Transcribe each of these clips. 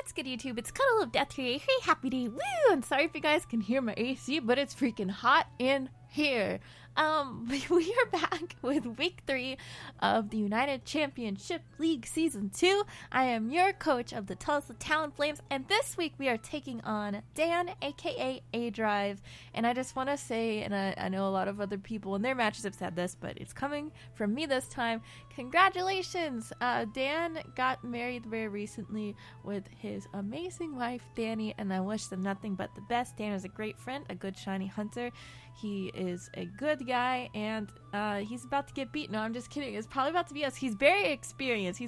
What's good, YouTube? It's CuddleofDeath here. Hey, happy day. Woo! I'm sorry if you guys can hear my AC, but it's freaking hot in here. We are back with week 3 of the United Championship League Season 2. I am your coach of the Tulsa Talonflames, and this week we are taking on Dan, aka A-Drive. And I just want to say, and I know a lot of other people in their matches have said this, but it's coming from me this time. Congratulations! Dan got married very recently with his amazing wife, Danny, and I wish them nothing but the best. Dan is a great friend, a good shiny hunter. He is a good guy, and he's about to get beat. No, I'm just kidding. It's probably about to be us. He's very experienced,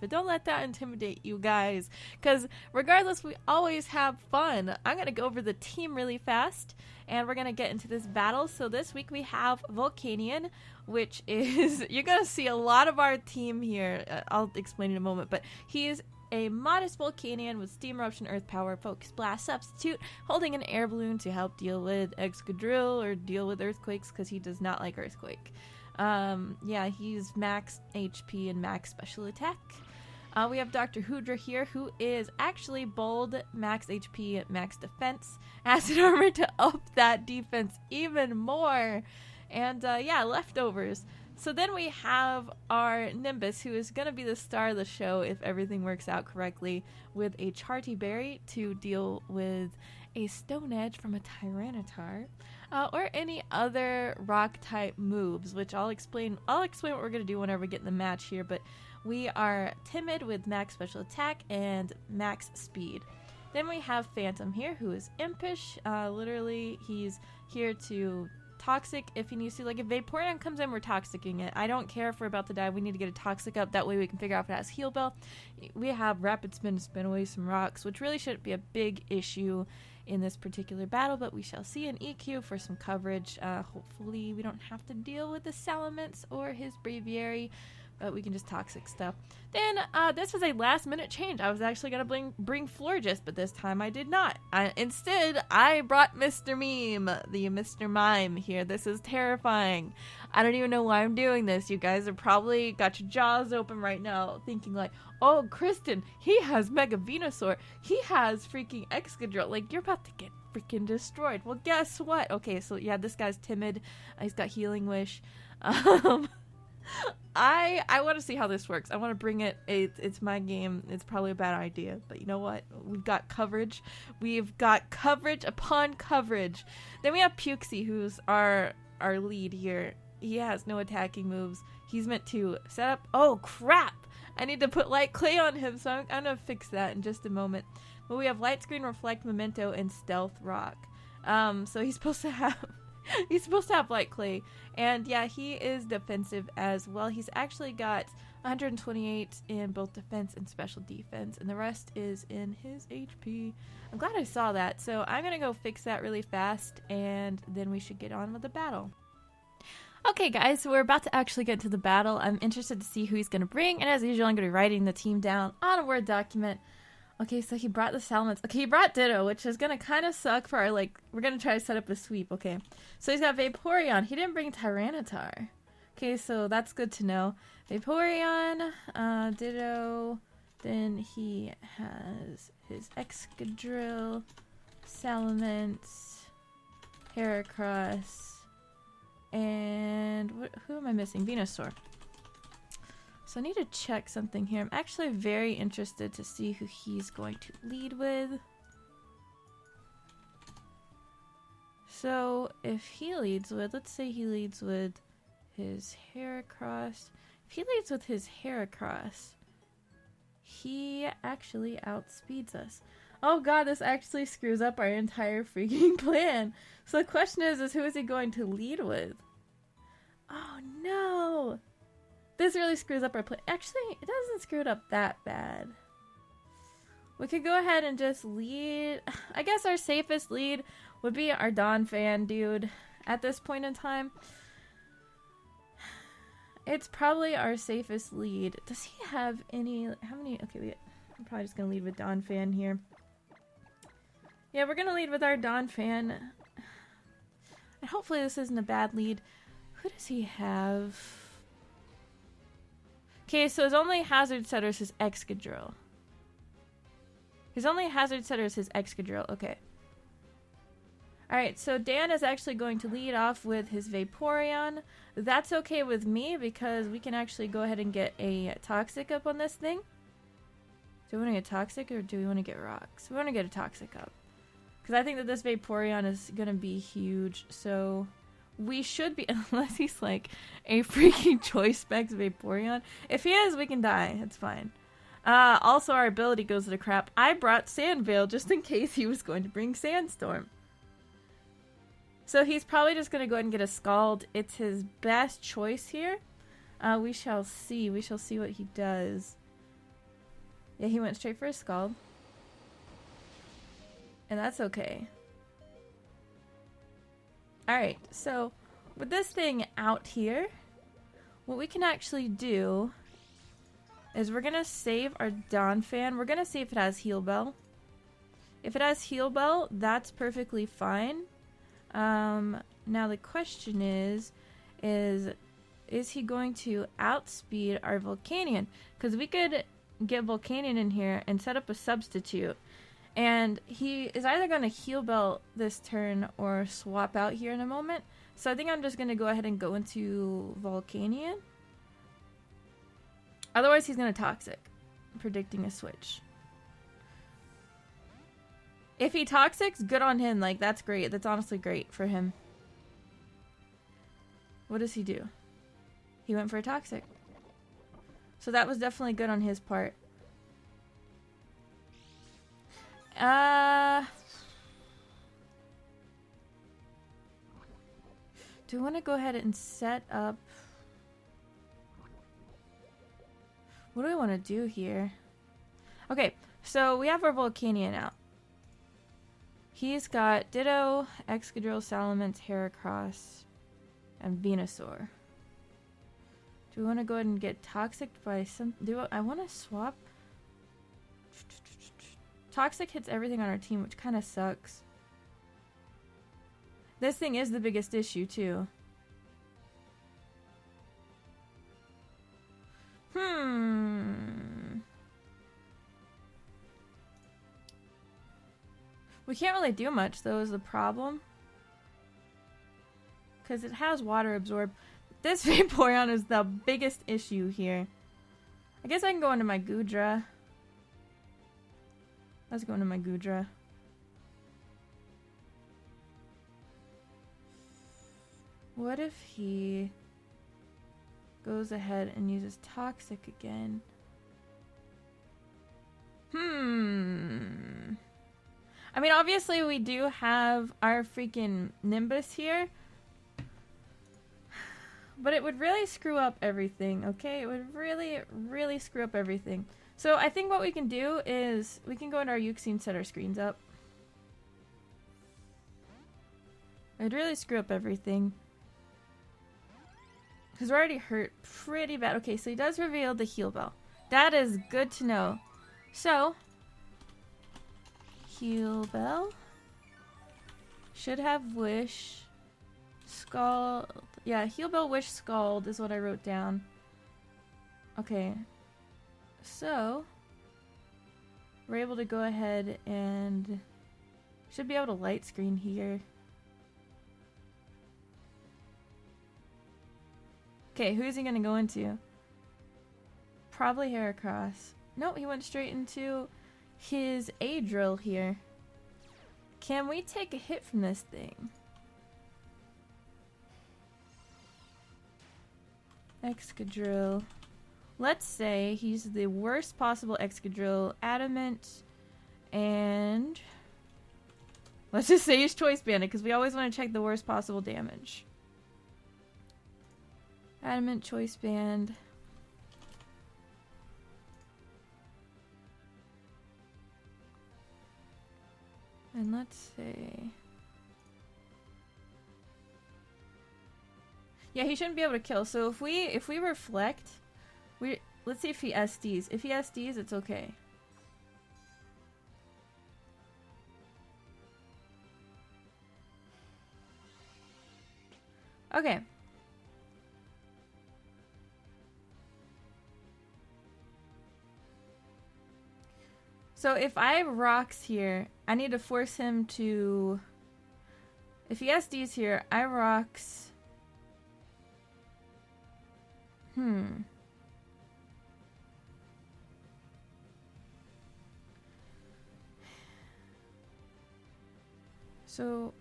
but don't let that intimidate you guys, because regardless, we always have fun. I'm going to go over the team really fast, and we're going to get into this battle. So this week we have Volcanion, which is, you're going to see a lot of our team here. I'll explain in a moment, but he is a modest Volcanion with Steam Eruption, Earth Power, Focus Blast, Substitute, holding an air balloon to help deal with Excadrill or deal with earthquakes, because he does not like earthquake. Yeah, he's max HP and max special attack. We have Dr. Hoodra here, who is actually bold, max HP, max defense, acid armor to up that defense even more. And yeah, leftovers. So then we have our Nimbus, who is going to be the star of the show if everything works out correctly, with a Charty Berry to deal with a Stone Edge from a Tyranitar, or any other rock-type moves, which I'll explain what we're going to do whenever we get in the match here, but we are Timid with max special attack and max speed. Then we have Phantom here, who is impish. Literally, he's here to toxic if he needs to. Like, if Vaporeon comes in, we're toxicking it. I don't care if we're about to die. We need to get a toxic up. That way we can figure out if it has heal bell. We have rapid spin to spin away some rocks, which really shouldn't be a big issue in this particular battle, but we shall see. An EQ for some coverage. Hopefully we don't have to deal with the Salamence or his Braviary, but we can just toxic stuff. Then this was a last minute change. I was actually going to bring Florges, but this time I did not. Instead, I brought Mr. Meme, the Mr. Mime here. This is terrifying. I don't even know why I'm doing this. You guys are probably got your jaws open right now thinking like, oh, Kristen, he has Mega Venusaur. He has freaking Excadrill. Like, you're about to get freaking destroyed. Well, guess what? Okay, so yeah, this guy's timid. He's got Healing Wish. I want to see how this works. I want to bring it. It's my game. It's probably a bad idea, but you know what? We've got coverage. We've got coverage upon coverage. Then we have Pukesy, who's our lead here. He has no attacking moves. He's meant to set up. Oh crap! I need to put Light Clay on him, so I'm gonna fix that in just a moment. But we have Light Screen, Reflect, Memento, and Stealth Rock. So he's supposed to have. He's supposed to have Light Clay, and yeah, he is defensive as well. He's actually got 128 in both defense and special defense, and the rest is in his HP. I'm glad I saw that, so I'm gonna go fix that really fast, and then we should get on with the battle. Okay guys, so we're about to actually get to the battle. I'm interested to see who he's gonna bring, and as usual, I'm gonna be writing the team down on a Word document. Okay, so he brought the Salamence. Okay, he brought Ditto, which is going to kind of suck for our, like, we're going to try to set up a sweep, okay. So he's got Vaporeon. He didn't bring Tyranitar. Okay, so that's good to know. Vaporeon, Ditto, then he has his Excadrill, Salamence, Heracross, and who am I missing? Venusaur. So I need to check something here. I'm actually very interested to see who he's going to lead with. So if he leads with, let's say he leads with his Heracross. If he leads with his Heracross, he actually outspeeds us. Oh god, this actually screws up our entire freaking plan. So the question is who is he going to lead with? Oh no! This really screws up our play. Actually, it doesn't screw it up that bad. We could go ahead and just lead. I guess our safest lead would be our Donphan dude at this point in time. It's probably our safest lead. Does he have any? How many? Okay, I'm probably just going to lead with Donphan here. Yeah, we're going to lead with our Donphan. And hopefully this isn't a bad lead. Who does he have? Okay, so his only hazard setters is Excadrill. His only hazard setter is his Excadrill. Okay. Alright, so Dan is actually going to lead off with his Vaporeon. That's okay with me because we can actually go ahead and get a Toxic up on this thing. Do we want to get Toxic or do we want to get Rocks? We want to get a Toxic up. Because I think that this Vaporeon is going to be huge. So we should be, unless he's like a freaking Choice Specs Vaporeon. If he is, we can die. It's fine. Also, our ability goes to the crap. I brought Sandveil just in case he was going to bring Sandstorm. So he's probably just going to go ahead and get a Scald. It's his best choice here. We shall see. We shall see what he does. Yeah, he went straight for a Scald. And that's okay. Alright, so with this thing out here, what we can actually do is we're going to save our Donphan. We're going to see if it has Heal Bell. If it has Heal Bell, that's perfectly fine. Now the question is he going to outspeed our Volcanion? Because we could get Volcanion in here and set up a substitute. And he is either going to Heal Bell this turn or swap out here in a moment. So I think I'm just going to go ahead and go into Volcanion. Otherwise, he's going to Toxic, predicting a switch. If he Toxics, good on him. Like, that's great. That's honestly great for him. What does he do? He went for a Toxic. So that was definitely good on his part. Do I want to go ahead and set up... What do I want to do here? Okay, so we have our Volcanion out. He's got Ditto, Excadrill, Salamence, Heracross, and Venusaur. Do we want to go ahead and get Toxic by some... I want to swap... Toxic hits everything on our team, which kind of sucks. This thing is the biggest issue, too. We can't really do much, though, is the problem. Because it has Water Absorb. This Vaporeon is the biggest issue here. I guess I can go into my Goodra. Let's go into my Goodra. What if he goes ahead and uses Toxic again? I mean, obviously we do have our freaking Nimbus here. But it would really screw up everything, okay? It would really, really screw up everything. So I think what we can do is we can go into our Uxie and set our screens up. It would really screw up everything. Because we're already hurt pretty bad. Okay, so he does reveal the Heal Bell. That is good to know. So, Heal Bell. Should have Wish. Scald. Yeah, Heal Bell, Wish, Scald is what I wrote down. Okay. So, we're able to go ahead and should be able to light screen here. Okay, who is he going to go into? Probably Heracross. No, he went straight into his A-Drill here. Can we take a hit from this thing? Excadrill. Let's say he's the worst possible Excadrill. Adamant. And... let's just say he's Choice Banded, because we always want to check the worst possible damage. Adamant, Choice Band. And let's see. Yeah, he shouldn't be able to kill. So if we reflect, let's see if he SDs. If he SDs, it's okay. Okay. So if I have rocks here, I need to force him to... If he has D's here, I rocks... So...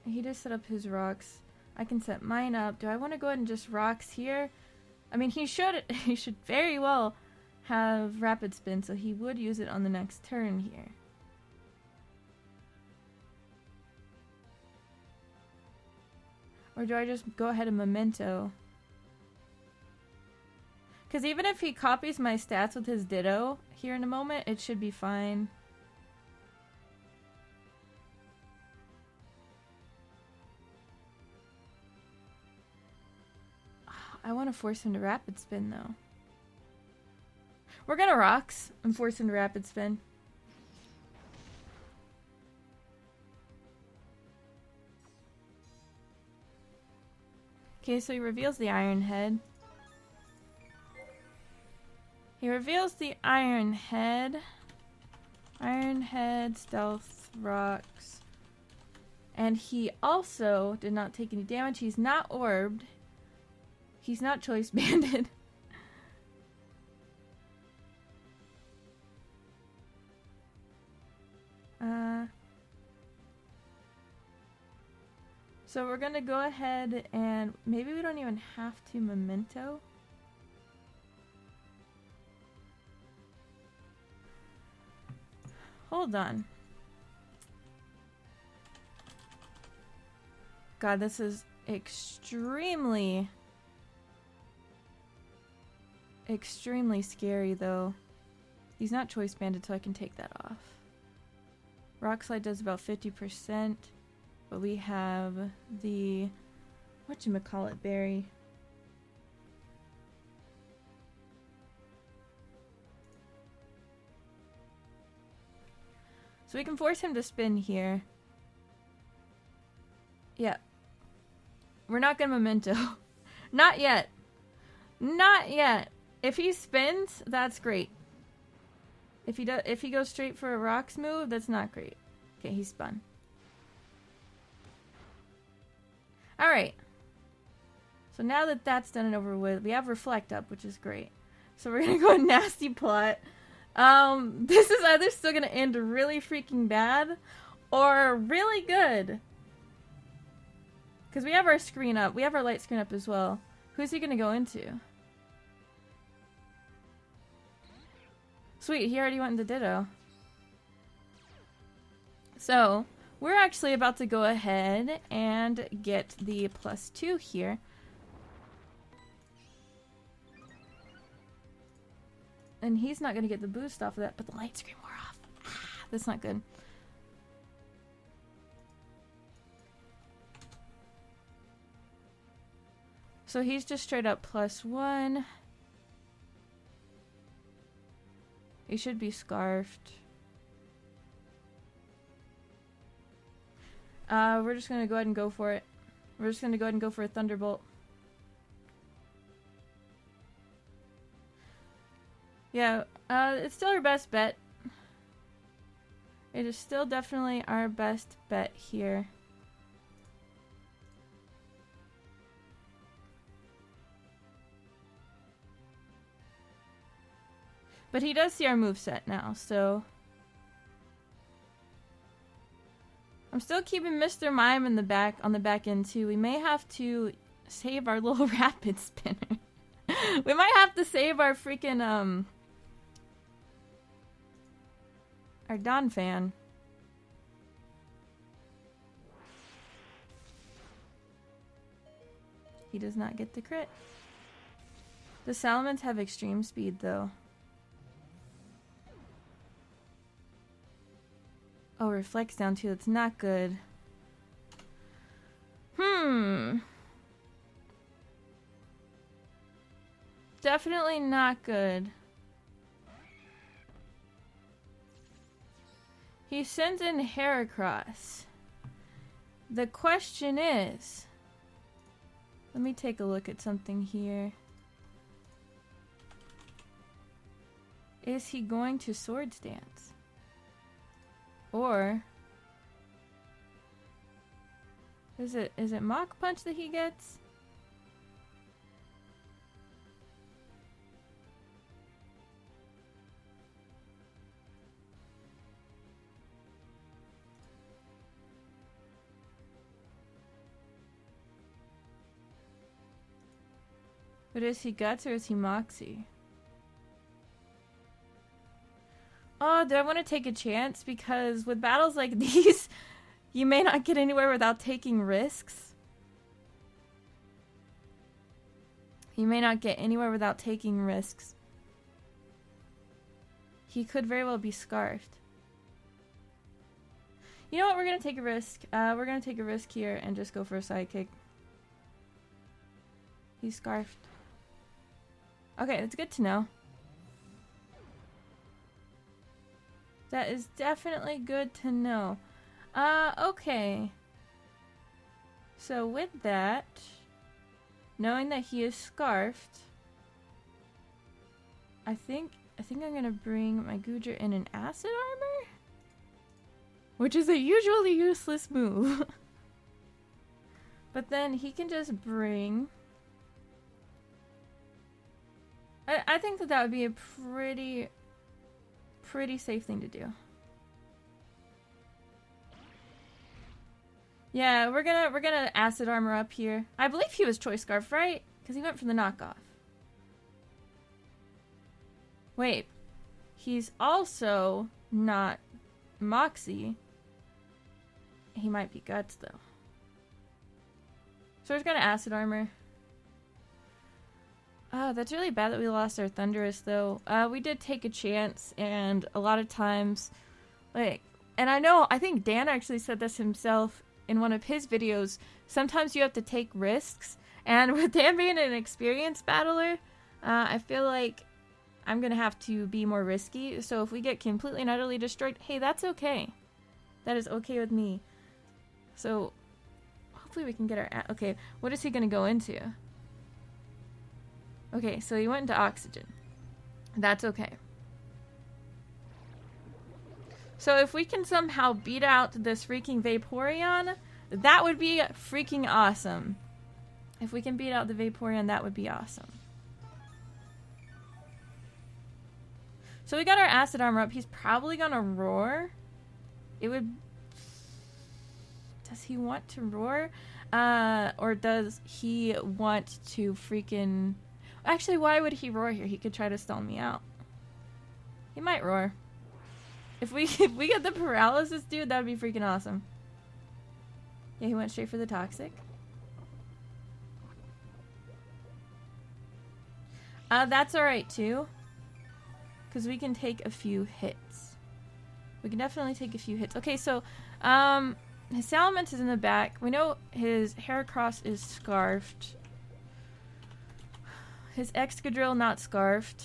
He just set up his rocks. I can set mine up. Do I want to go ahead and just rocks here? I mean, he should very well have rapid spin, so he would use it on the next turn here. Or do I just go ahead and memento? Because even if he copies my stats with his Ditto here in a moment, it should be fine. I want to force him to rapid spin though. We're gonna rocks and force him to rapid spin. Okay, so he reveals the Iron Head. He reveals the Iron Head. Iron Head, Stealth, Rocks. And he also did not take any damage. He's not orbed. He's not choice banded. So we're gonna go ahead and maybe we don't even have to memento. Hold on. God, this is extremely scary though. He's not choice banded, so I can take that off. Rock Slide does about 50%, but we have the whatchamacallit berry. So we can force him to spin here. Yeah. We're not gonna memento. Not yet. Not yet. If he spins, that's great. If he goes straight for a rocks move, that's not great. Okay, he spun. Alright. So now that that's done and over with, we have Reflect up, which is great. So we're gonna go a Nasty Plot. This is either still gonna end really freaking bad or really good. Because we have our screen up. We have our light screen up as well. Who's he gonna go into? Sweet, he already went into Ditto. So, we're actually about to go ahead and get the +2 here. And he's not going to get the boost off of that, but the light screen wore off. Ah, that's not good. So he's just straight up +1. He should be scarfed. We're just gonna go ahead and go for it. We're just gonna go ahead and go for a Thunderbolt. Yeah, it's still our best bet. It is still definitely our best bet here. But he does see our moveset now, so... I'm still keeping Mr. Mime in the back, on the back end too. We may have to save our little rapid spinner. We might have to save our freaking, our Don fan. He does not get the crit. The Salamence have extreme speed though. Oh, reflects down too. That's not good. Definitely not good. He sends in Heracross. The question is... Let me take a look at something here. Is he going to Swords Dance? Or is it Mach Punch that he gets? But is he Guts or is he Moxie? Oh, do I want to take a chance? Because with battles like these, you may not get anywhere without taking risks. You may not get anywhere without taking risks. He could very well be Scarfed. You know what? We're going to take a risk. We're going to take a risk here and just go for a sidekick. He's Scarfed. Okay, that's good to know. That is definitely good to know. Okay. So with that, knowing that he is Scarfed, I think I'm gonna bring my Goodra in an Acid Armor, which is a usually useless move. But then he can just bring. I think that would be a pretty safe thing to do. Yeah, we're gonna Acid Armor up here. I believe he was Choice Scarf, right? Because he went for the knockoff. Wait, he's also not Moxie. He might be Guts though. So we're just gonna Acid Armor. That's really bad that we lost our Thundurus, though. We did take a chance, and a lot of times, like, and I think Dan actually said this himself in one of his videos, sometimes you have to take risks, and with Dan being an experienced battler, I feel like I'm gonna have to be more risky, so if we get completely and utterly destroyed, hey, that's okay. That is okay with me. So, hopefully we can get our... Okay, what is he gonna go into? Okay, so he went into Oxygen. That's okay. So if we can somehow beat out this freaking Vaporeon, that would be freaking awesome. If we can beat out the Vaporeon, that would be awesome. So we got our Acid Armor up. He's probably gonna Roar. It would... Does he want to Roar? Or does he want to freaking... Actually, why would he Roar here? He could try to stall me out. He might Roar. If we get the Paralysis, dude, that would be freaking awesome. Yeah, he went straight for the Toxic. That's alright, too. Because we can take a few hits. We can definitely take a few hits. Okay, so, his Salamence is in the back. We know his Heracross is Scarfed. His Excadrill not Scarfed.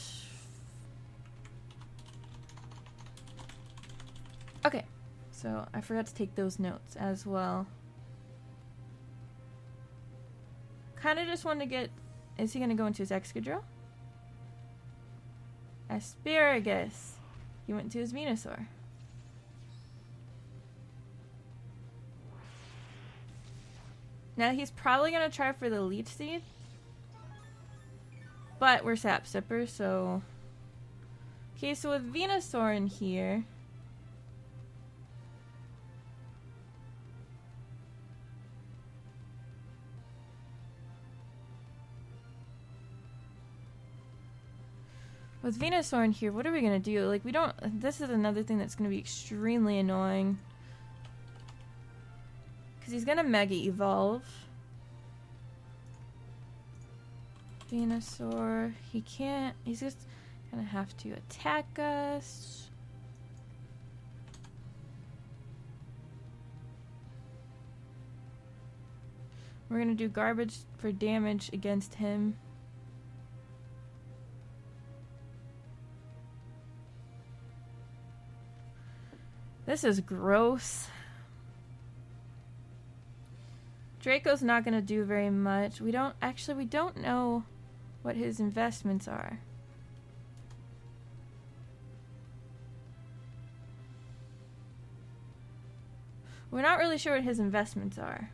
Okay, so I forgot to take those notes as well. Kind of just wanted to get... Is he going to go into his Excadrill? Asparagus. He went to his Venusaur. Now he's probably going to try for the Leech Seed. But we're Sap Sipper, so... Okay, so with Venusaur in here... With Venusaur in here, what are we gonna do? Like, we don't... This is another thing that's gonna be extremely annoying. Because he's gonna Mega Evolve. Venusaur. He can't... He's just gonna have to attack us. We're gonna do garbage for damage against him. This is gross. Draco's not gonna do very much. We don't know what his investments are. We're not really sure what his investments are.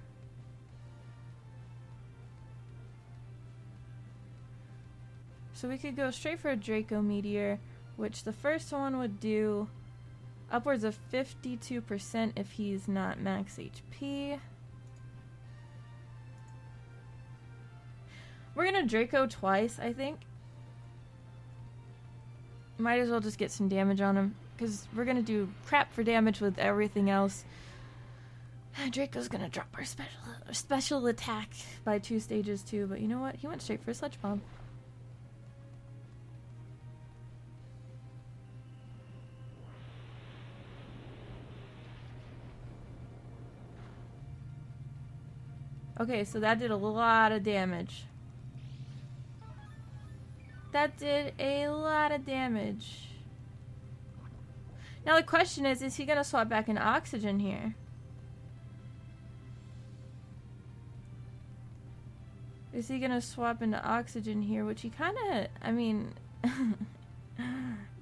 So we could go straight for a Draco Meteor, which the first one would do upwards of 52% if he's not max HP. We're gonna Draco twice, I think. Might as well just get some damage on him, because we're gonna do crap for damage with everything else. Draco's gonna drop our special attack by 2 stages too, but you know what? He went straight for a Sludge Bomb. Okay, so that did a lot of damage. That did a lot of damage. Now the question is he gonna swap back into Oxygen here? Is he gonna swap into Oxygen here, which he kinda, I mean,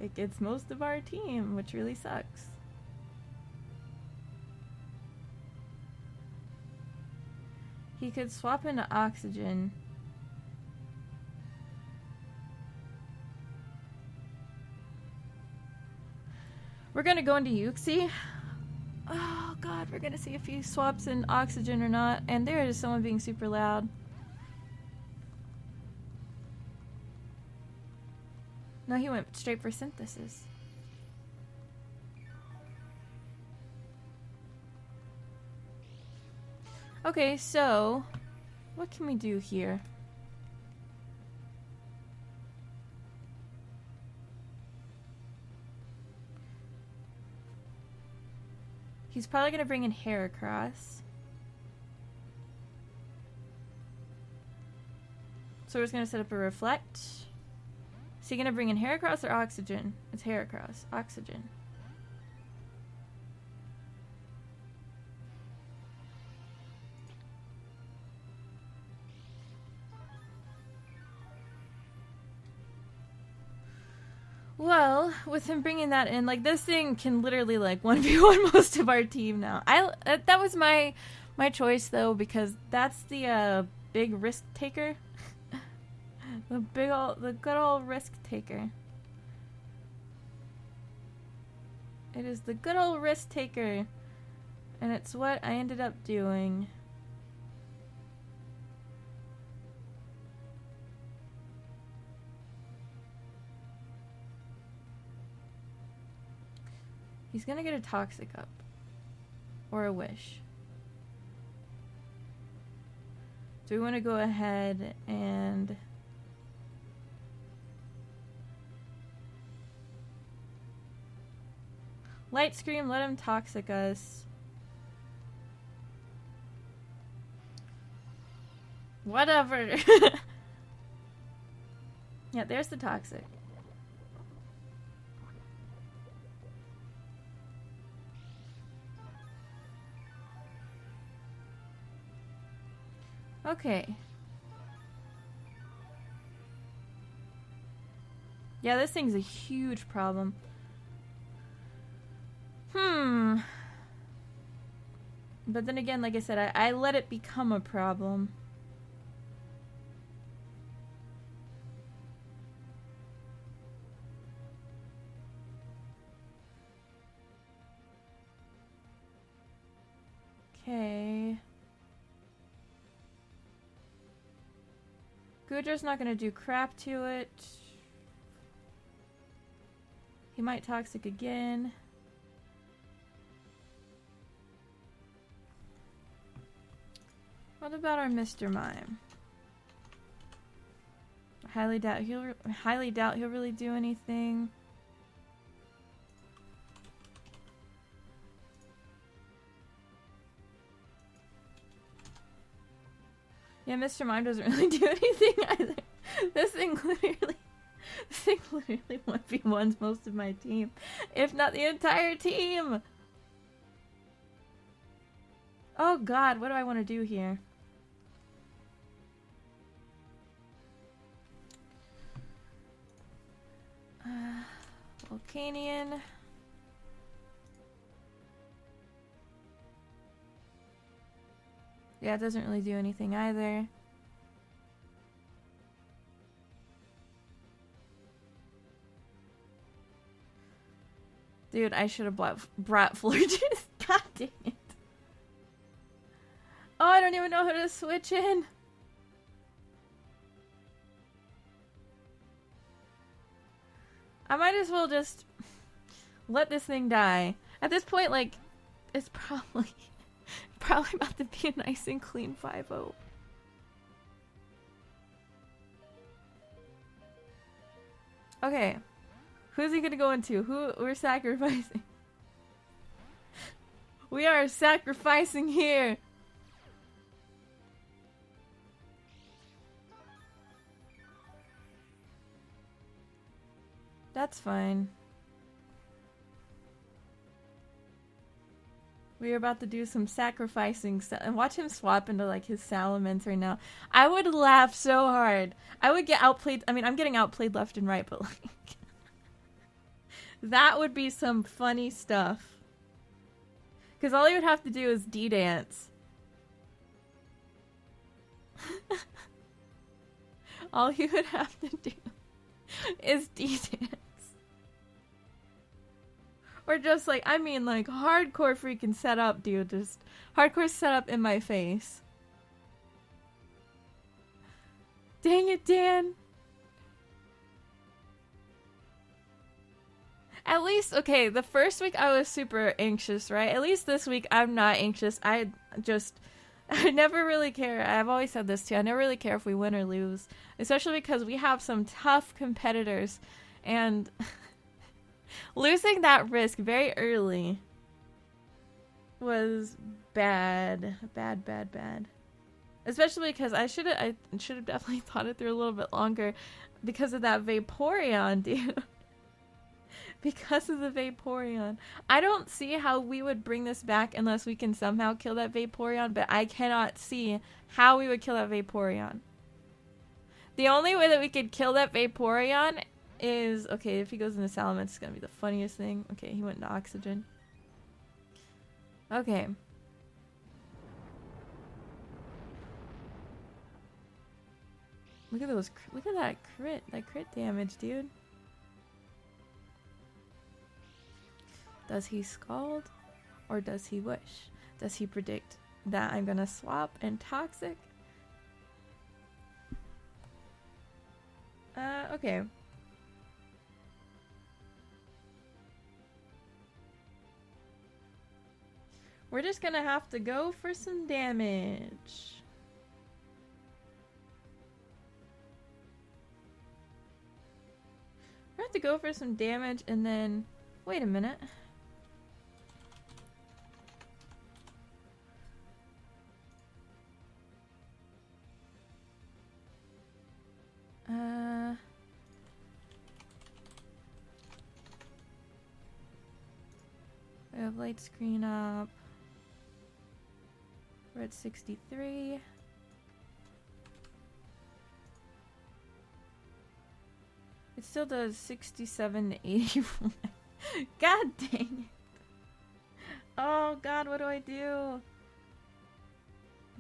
it gets most of our team, which really sucks. He could swap into Oxygen. We're gonna go into UCL. Oh god, we're gonna see if he swaps in Oxygen or not. And there is someone being super loud. No, he went straight for Synthesis. Okay, so what can we do here? He's probably going to bring in Heracross. So we're just going to set up a Reflect. Is he going to bring in Heracross or Oxygen? It's Heracross. Oxygen. Well, with him bringing that in, like, this thing can literally, like, 1v1 most of our team now. That was my choice, though, because that's the, big risk taker. the good old risk taker. It is the good old risk taker. And it's what I ended up doing. He's gonna get a Toxic up. Or a Wish. Do we want to go ahead and... Light Scream, let him Toxic us. Whatever. Yeah, there's the Toxic. Okay. Yeah, this thing's a huge problem. But then again, like I said, I let it become a problem. Okay. Gudra's not gonna do crap to it. He might Toxic again. What about our Mr. Mime? I highly doubt he'll really do anything. Yeah, Mr. Mime doesn't really do anything either. This thing literally 1v1s most of my team, if not the entire team. Oh god, what do I want to do here? Volcanion. Yeah, it doesn't really do anything either. Dude, I should have brought Florges. God dang it. Oh, I don't even know how to switch in. I might as well just let this thing die. At this point, like, it's probably about to be a nice and clean 5-0. Okay. Who's he gonna go into? Who we're sacrificing? We are sacrificing here. That's fine. We're about to do some sacrificing stuff. And watch him swap into like his Salamence right now. I would laugh so hard. I would get outplayed. I mean, I'm getting outplayed left and right, but like... that would be some funny stuff. Because all he would have to do is D-dance. All he would have to do is D-dance. Or just like, I mean like hardcore freaking setup, dude. Just hardcore setup in my face. Dang it, Dan. At least, okay, the first week I was super anxious, right? At least this week I'm not anxious. I never really care. I've always said this too. I never really care if we win or lose. Especially because we have some tough competitors. And losing that risk very early was bad. Bad. Especially because I should have definitely thought it through a little bit longer because of that Vaporeon, dude. Because of the Vaporeon. I don't see how we would bring this back unless we can somehow kill that Vaporeon, but I cannot see how we would kill that Vaporeon. The only way that we could kill that Vaporeon is... okay, if he goes into Salamence, it's gonna be the funniest thing. Okay, he went into Oxygen. Okay. Look at those... look at that crit damage, dude. Does he Scald? Or does he Wish? Does he predict that I'm gonna swap and Toxic? Okay. We're just gonna have to go for some damage. We're gonna have to go for some damage and then... wait a minute. We have light screen up. We're at 63. It still does 67 to 81. God dang it. Oh god, what do I do?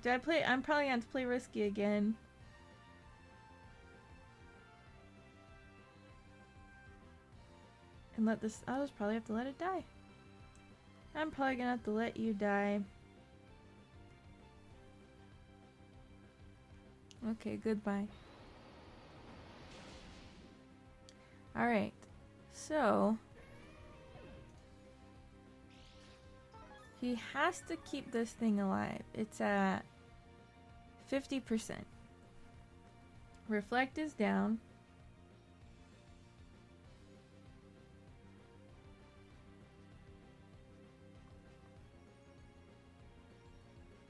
Do I play? I'm probably going to play risky again. And let this... I'll just probably have to let it die. I'm probably gonna have to let you die. Okay, goodbye. Alright. So... he has to keep this thing alive. It's at 50%. Reflect is down.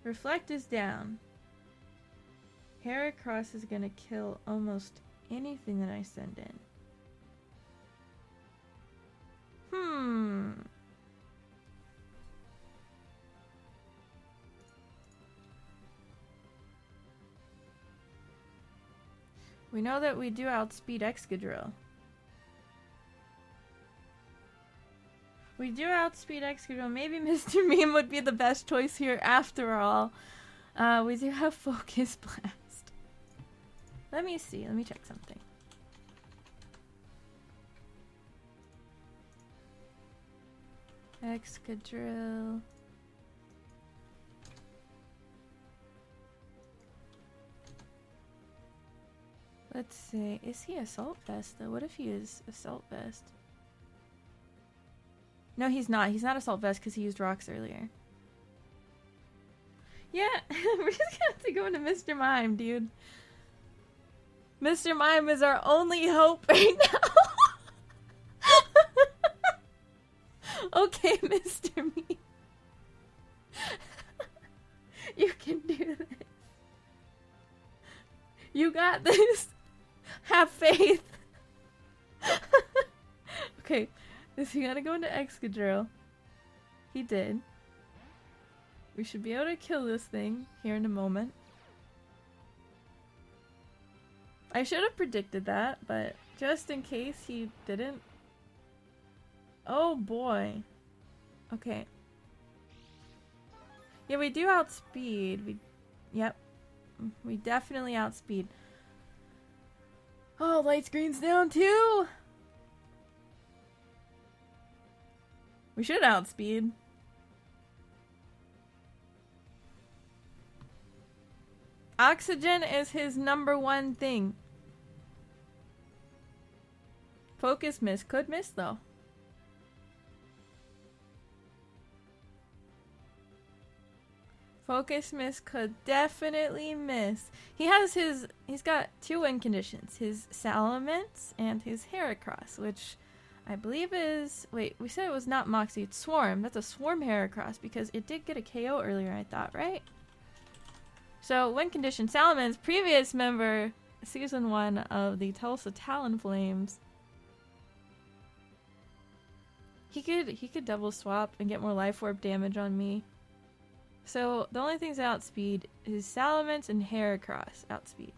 Reflect is down. Heracross is gonna kill almost anything that I send in. We know that we do outspeed Excadrill. We do outspeed Excadrill. Maybe Mr. Meme would be the best choice here after all. We do have Focus Blast. Let me see. Let me check something. Excadrill. Let's see. Is he Assault Vest though? What if he is Assault Vest? No, he's not. He's not Assault Vest because he used rocks earlier. Yeah, we're just gonna have to go into Mr. Mime, dude. Mr. Mime is our only hope right now. Okay, Mr. Me. You can do this. You got this. Have faith. Okay, is he gonna go into Excadrill? He did. We should be able to kill this thing here in a moment. I should have predicted that, but just in case he didn't. Oh boy. Okay. Yeah, we do outspeed. Yep. We definitely outspeed. Oh, light screen's down too! We should outspeed. Oxygen is his #1 thing. Focus miss. Could miss though. Focus miss could definitely miss. He's got 2 win conditions. His Salamence and his Heracross, which I believe is... Wait, we said it was not Moxie, it's Swarm. That's a Swarm Heracross because it did get a KO earlier, I thought, right? So, win condition, Salamence, previous member, Season 1 of the Tulsa Talonflames. He could double swap and get more Life Orb damage on me. So, the only things that outspeed is Salamence and Heracross outspeed.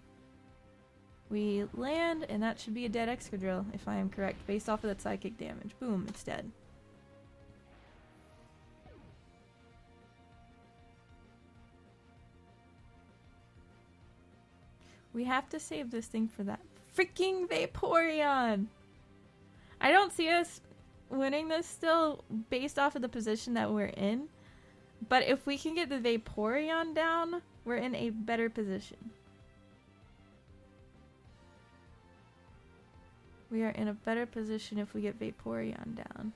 We land, and that should be a dead Excadrill, if I am correct, based off of that psychic damage. Boom, it's dead. We have to save this thing for that freaking Vaporeon! I don't see us winning this still based off of the position that we're in. But if we can get the Vaporeon down, we're in a better position. We are in a better position if we get Vaporeon down.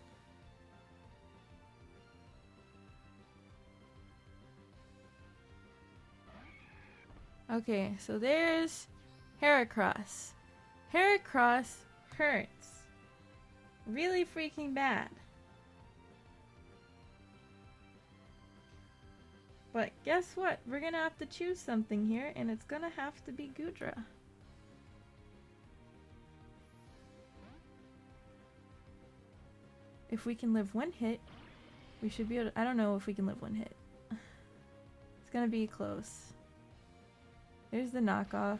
Okay, so there's Heracross. Heracross hurts. Really freaking bad. But guess what? We're gonna have to choose something here, and it's gonna have to be Goodra. If we can live 1 hit, we should be able to... I don't know if we can live 1 hit. It's gonna be close. There's the knockoff.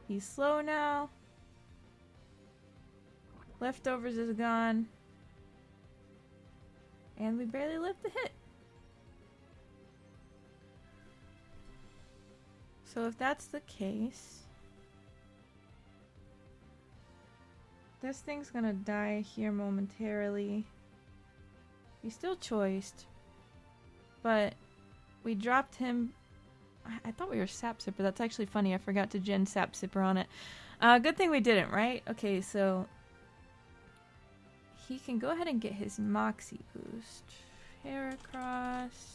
He's slow now. Leftovers is gone. And we barely lived the hit. So if that's the case, this thing's gonna die here momentarily. He's still choiced, but we dropped him. I thought we were Sap Sipper. That's actually funny. I forgot to gen Sap Sipper on it. Good thing we didn't, right? Okay, so he can go ahead and get his Moxie boost. Heracross.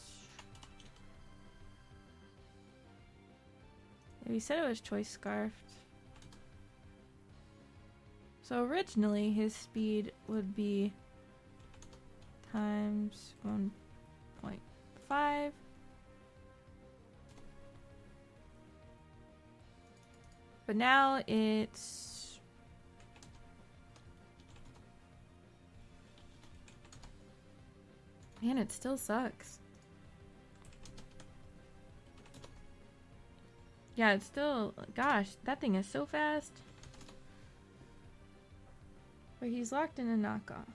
We said it was Choice Scarfed. So originally his speed would be times 1.5. But now it's... Man, it still sucks. Yeah, it's still... Gosh, that thing is so fast. But he's locked in a knockoff.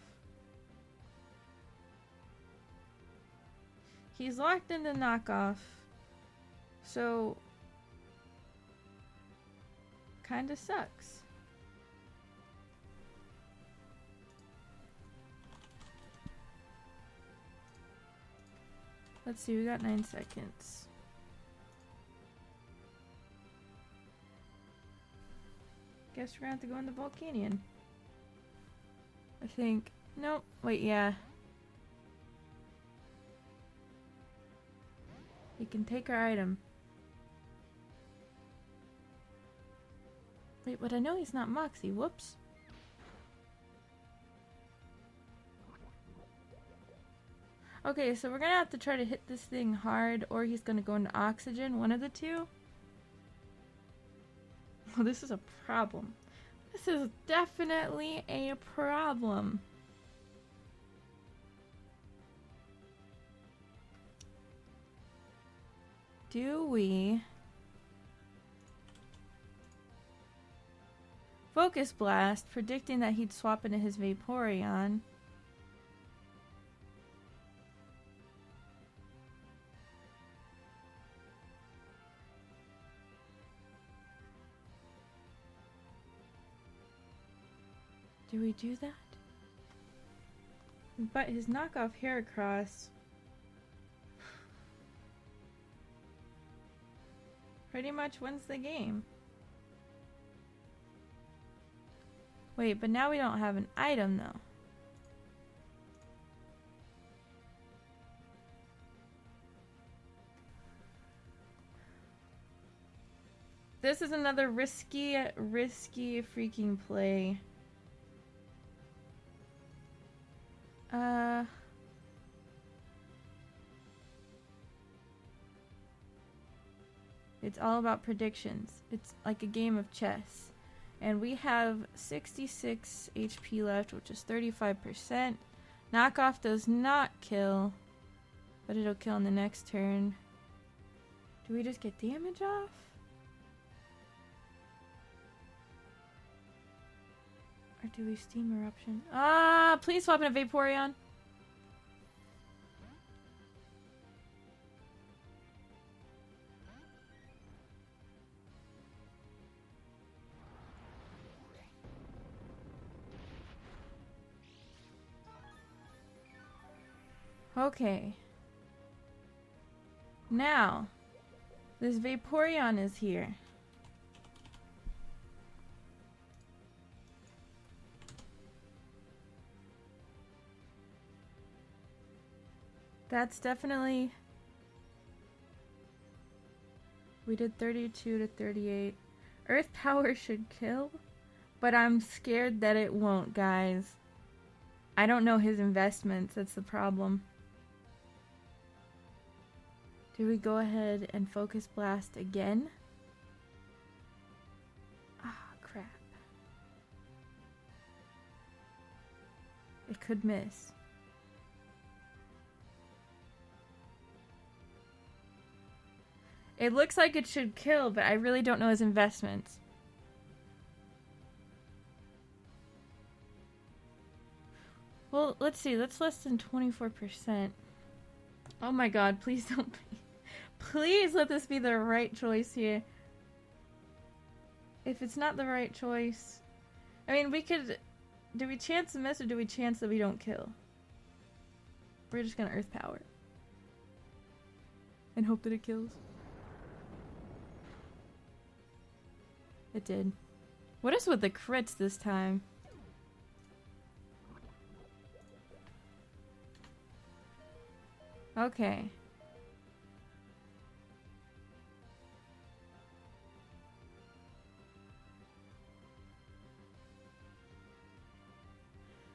He's locked into knockoff. So... kinda sucks. Let's see, we got 9 seconds. Guess we're gonna have to go in the Volcanion. I think. Nope. Wait, yeah. We can take our item. Wait, but I know he's not Moxie. Whoops. Okay, so we're gonna have to try to hit this thing hard, or he's gonna go into oxygen. One of the two. Oh, this is a problem. This is definitely a problem. Do we Focus Blast, predicting that he'd swap into his Vaporeon? Do we do that? But his knockoff Heracross pretty much wins the game. Wait, but now we don't have an item though. This is another risky freaking play. It's all about predictions. It's like a game of chess. And we have 66 HP left, which is 35%. Knockoff does not kill, but it'll kill in the next turn. Do we just get damage off? Or do we Steam Eruption? Ah, please swap in a Vaporeon. Okay. Now, this Vaporeon is here. That's definitely... We did 32 to 38. Earth Power should kill, but I'm scared that it won't, guys. I don't know his investments, that's the problem. Do we go ahead and Focus Blast again? Ah, crap. It could miss. It looks like it should kill, but I really don't know his investments. Well, let's see. That's less than 24%. Oh my god, please don't be... Please let this be the right choice here. If it's not the right choice... I mean, we could... Do we chance the miss or do we chance that we don't kill? We're just gonna Earth Power. And hope that it kills. It did. What is with the crits this time? Okay.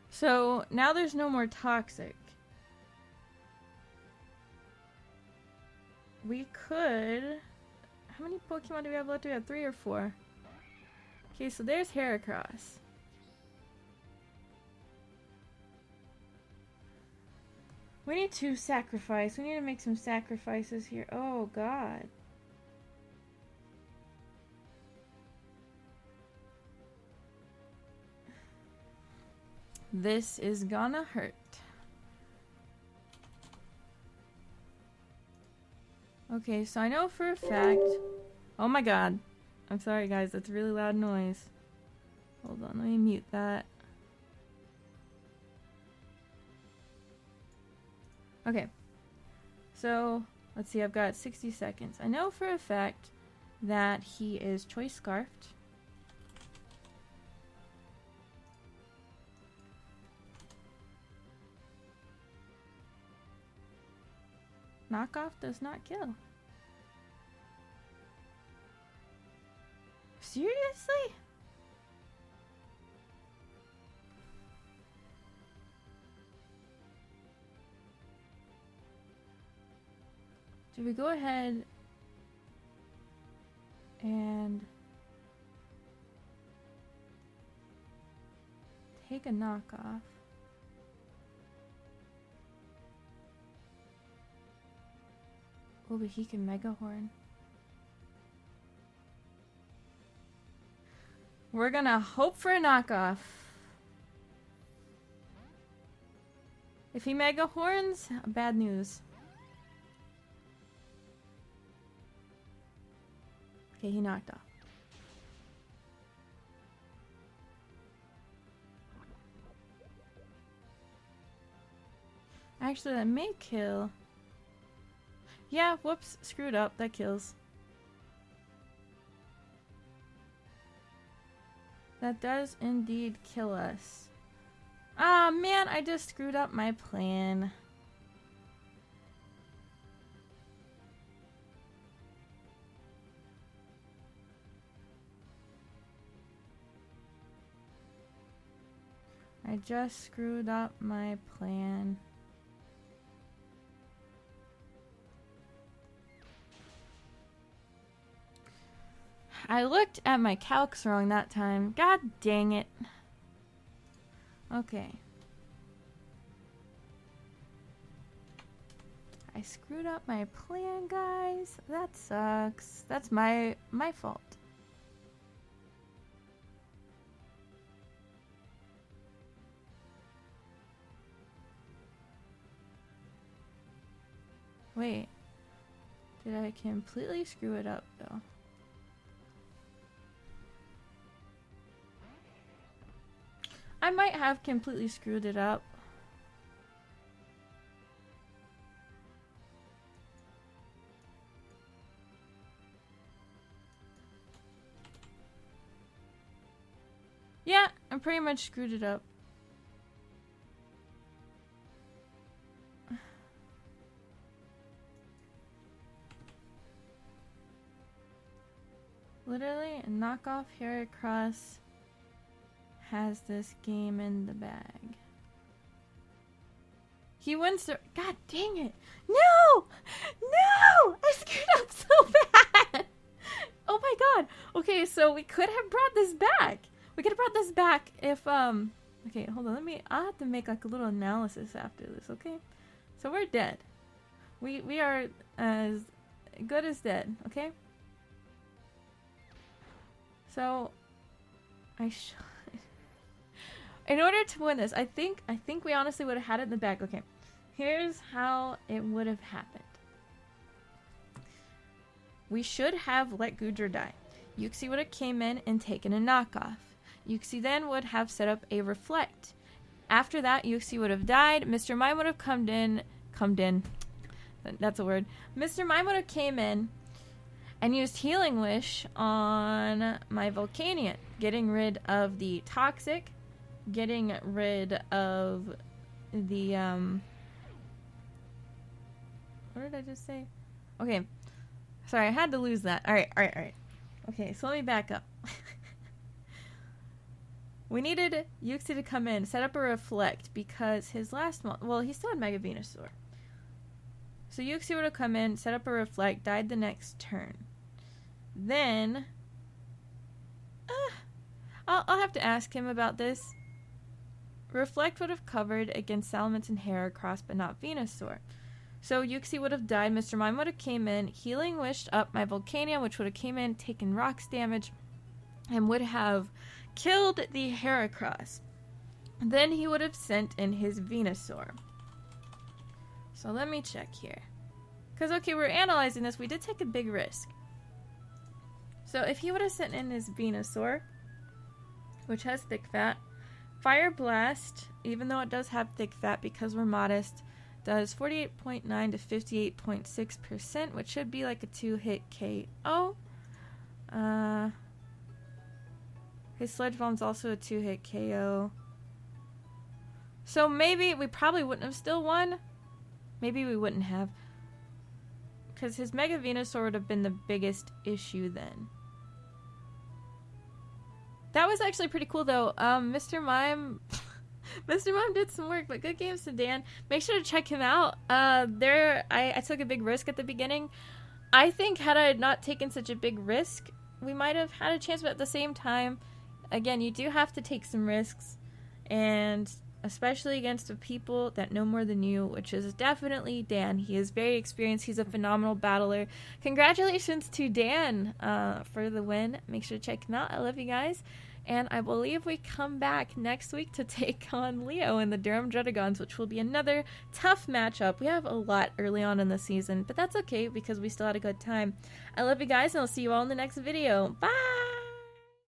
So, now there's no more toxic. We could... How many Pokemon do we have left? Do we have 3 or 4? Okay, so there's Heracross. We need to sacrifice. We need to make some sacrifices here. Oh, God. This is gonna hurt. Okay, so I know for a fact... Oh my god. I'm sorry guys, that's a really loud noise. Hold on, let me mute that. Okay. So, let's see, I've got 60 seconds. I know for a fact that he is choice scarfed. Knockoff does not kill. Seriously? Do we go ahead and take a knockoff? Oh, but he can Mega Horn. We're gonna hope for a knockoff. If he Mega Horns, bad news. Okay, he knocked off. Actually, that may kill. Yeah, whoops, screwed up. That kills. That does indeed kill us. Ah, man, I just screwed up my plan. I just screwed up my plan. I looked at my calcs wrong that time. God dang it. Okay. I screwed up my plan, guys. That sucks. That's my fault. Wait. Did I completely screw it up, though? I might have completely screwed it up. Yeah, I pretty much screwed it up. Literally, a knockoff Heracross has this game in the bag. He wins the... God dang it! No! No! I screwed up so bad! Oh my god! Okay, so we could have brought this back. We could have brought this back if, Okay, hold on, I'll have to make like a little analysis after this, okay? So we're dead. We are as good as dead, okay? So, in order to win this, I think we honestly would have had it in the bag. Okay, here's how it would have happened. We should have let Goodra die. Yuxi would have came in and taken a knockoff. Yuxi then would have set up a reflect. After that, Yuxi would have died. Mr. Mime would have come in. That's a word. Mr. Mime would have came in and used Healing Wish on my Volcanion, getting rid of the Toxic, getting rid of the, what did I just say? Okay. Sorry, I had to lose that. Alright. Okay, so let me back up. We needed Yuxi to come in, set up a reflect, because his last well, he still had Mega Venusaur. So Yuxi would have come in, set up a reflect, died the next turn. Then, I'll have to ask him about this. Reflect would have covered against Salamence and Heracross, but not Venusaur. So Yuxi would have died, Mr. Mime would have came in, Healing Wished up my Volcanion, which would have came in, taken rocks damage, and would have killed the Heracross. Then he would have sent in his Venusaur. So let me check here. Because, okay, we're analyzing this. We did take a big risk. So if he would have sent in his Venusaur, which has thick fat, Fire Blast, even though it does have thick fat because we're modest, does 48.9 to 58.6%, which should be like a 2-hit KO. His Sludge Bomb's also a 2-hit KO. So maybe we probably wouldn't have still won. Maybe we wouldn't have. Because his Mega Venusaur would have been the biggest issue then. That was actually pretty cool though. Mr. Mime Mr. Mime did some work, but good games to Dan. Make sure to check him out. I took a big risk at the beginning. I think had I not taken such a big risk, we might have had a chance, but at the same time, again, you do have to take some risks, and especially against the people that know more than you, which is definitely Dan. He is very experienced. He's a phenomenal battler. Congratulations to Dan for the win. Make sure to check him out. I love you guys. And I believe we come back next week to take on Leo in the Durham Druddigons, which will be another tough matchup. We have a lot early on in the season, but that's okay because we still had a good time. I love you guys, and I'll see you all in the next video. Bye!